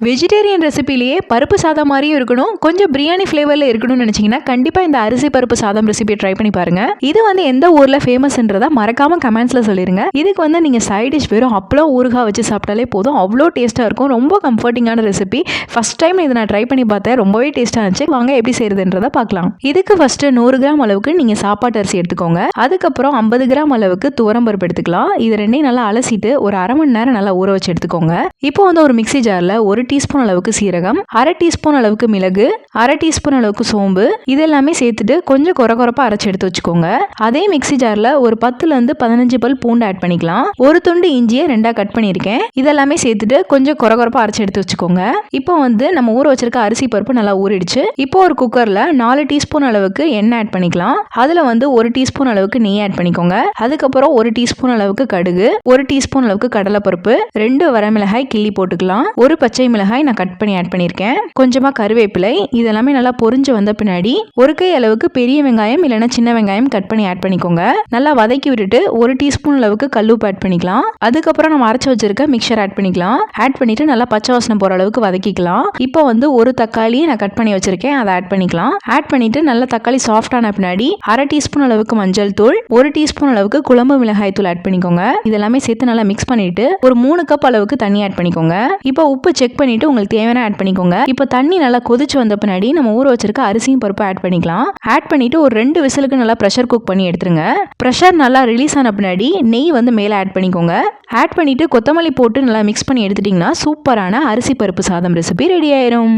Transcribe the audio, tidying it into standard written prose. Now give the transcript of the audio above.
Vegetarian ரெசிபிலேயே பருப்பு சாதம் மாதிரியும் இருக்கணும், கொஞ்சம் பிரியாணி ஃப்ளேவரில் இருக்கணும்னு நினச்சிங்கன்னா கண்டிப்பாக இந்த அரிசி பருப்பு சாதம் ரெசிபியை ட்ரை பண்ணி பாருங்க. இது எந்த ஊரில் ஃபேமஸ்ன்றதா மறக்காம கமெண்ட்ஸில் சொல்லிருங்க. இதுக்கு நீங்கள் சைட் டிஷ் வெறும் அப்பளம் ஊறுகாய் வச்சு சாப்பிட்டாலே போதும், அவ்வளோ டேஸ்ட்டாக இருக்கும். ரொம்ப கம்ஃபர்டிங்கான ரெசிபி. ஃபர்ஸ்ட் டைம் இதை நான் ட்ரை பண்ணி பார்த்தேன், ரொம்பவே டேஸ்ட்டாக இருந்துச்சு. வாங்க எப்படி செய்யறதுன்றதை பார்க்கலாம். இதுக்கு ஃபர்ஸ்ட் 100 கிராம் அளவுக்கு நீங்கள் சாப்பாட்டு அரிசி எடுத்துக்கோங்க. அதுக்கப்புறம் 50 கிராம் அளவுக்கு துவரம் பருப்பு எடுத்துக்கலாம். இது ரெண்டையும் நல்லா அலசிட்டு ஒரு அரை மணி நேரம் நல்லா ஊற வச்சு எடுத்துக்கோங்க. இப்போ ஒரு மிக்சி ஜாரில் 1 டீஸ்பூன் அளவுக்கு சீரகம், அரை டீஸ்பூன் அளவுக்கு மிளகு, அரை டீஸ்பூன் அளவுக்கு சோம்பு இதெல்லாமே சேர்த்துட்டு கொஞ்சம் கொரகொரப்பா அரைச்சு எடுத்து வச்சுக்கோங்க. அதே மிக்சி ஜார்ல ஒரு 10ல இருந்து 15 பல் பூண்டு ஆட் பண்ணிக்கலாம். ஒரு துண்டு இஞ்சியை 2ஆ கட் பண்ணியிருக்கேன். இதெல்லாமே சேர்த்துட்டு கொஞ்சம் கொரகொரப்பா அரைச்சு எடுத்து வச்சுக்கோங்க. இப்போ நம்ம ஊற வச்சிருக்க அரிசி பருப்பு நல்லா ஊறிடுச்சு. இப்போ ஒரு குக்கர்ல 4 டீஸ்பூன் அளவுக்கு எண்ணெய் ஆட் பண்ணிக்கலாம். அதுல 1 டீஸ்பூன் அளவுக்கு நெய் ஆட் பண்ணிக்கோங்க. அதுக்கப்புறம் 1 டீஸ்பூன் அளவுக்கு கடுகு, 1 டீஸ்பூன் அளவுக்கு கடலைப்பருப்பு, 2 வரமிளகாய் கிள்ளி போட்டுக்கலாம். ஒரு பச்சை மிளகாய் நான் கட் பண்ணி ஆட் பண்ணியிருக்கேன். கொஞ்சமா கருவேப்பிலை. இதெல்லாமே நல்லா பொரிஞ்சு வந்த பின்னாடி ஒரு கை அளவுக்கு பெரிய வெங்காயம் இல்லைன்னா சின்ன வெங்காயம் கட் பண்ணி ஆட் பண்ணிக்கோங்க. நல்லா வதக்கி விட்டுட்டு 1 டீஸ்பூன் அளவுக்கு கல்லுப்பு ஆட் பண்ணிக்கலாம். அதுக்கப்புறம் நம்ம அரைச்சு வச்சிருக்க மிக்சர் ஆட் பண்ணிக்கலாம். ஆட் பண்ணிட்டு நல்லா பச்சை வாசனை போற அளவுக்கு வதக்கிக்கலாம். இப்போ ஒரு தக்காளியை நான் கட் பண்ணி வச்சிருக்கேன், அதை ஆட் பண்ணிக்கலாம். ஆட் பண்ணிட்டு நல்லா தக்காளி சாஃப்ட் ஆன பின்னாடி அரை டீஸ்பூன் அளவுக்கு மஞ்சள் தூள், 1 டீஸ்பூன் அளவுக்கு குழம்பு மிளகாய் தூள் ஆட் பண்ணிக்கோங்க. இதெல்லாமே சேர்த்து நல்லா மிக்ஸ் பண்ணிட்டு ஒரு 3 கப் அளவுக்கு தண்ணி ஆட் பண்ணிக்கோங்க. இப்போ உப்பு செக் பண்ணிட்டு உங்களுக்கு தேவையான ஆட் பண்ணிக்கோங்க. இப்போ தண்ணி நல்லா கொதிச்சு வந்த பின்னாடி நம்ம ஊற வச்சிருக்க அரிசியும் பருப்பு ஆட் பண்ணிக்கலாம். ஆட் பண்ணிட்டு ஒரு 2 விசிலுக்கு நல்லா ப்ரெஷர் குக் பண்ணி எடுத்துருங்க. ப்ரெஷர் நல்லா ரிலீஸ் ஆன பின்னாடி நெய் மேலே ஆட் பண்ணிக்கோங்க. ஆட் பண்ணிட்டு கொத்தமல்லி போட்டு நல்லா மிக்ஸ் பண்ணி எடுத்துட்டீங்கன்னா சூப்பரான அரிசி பருப்பு சாதம் ரெசிபி ரெடி ஆயிரும்.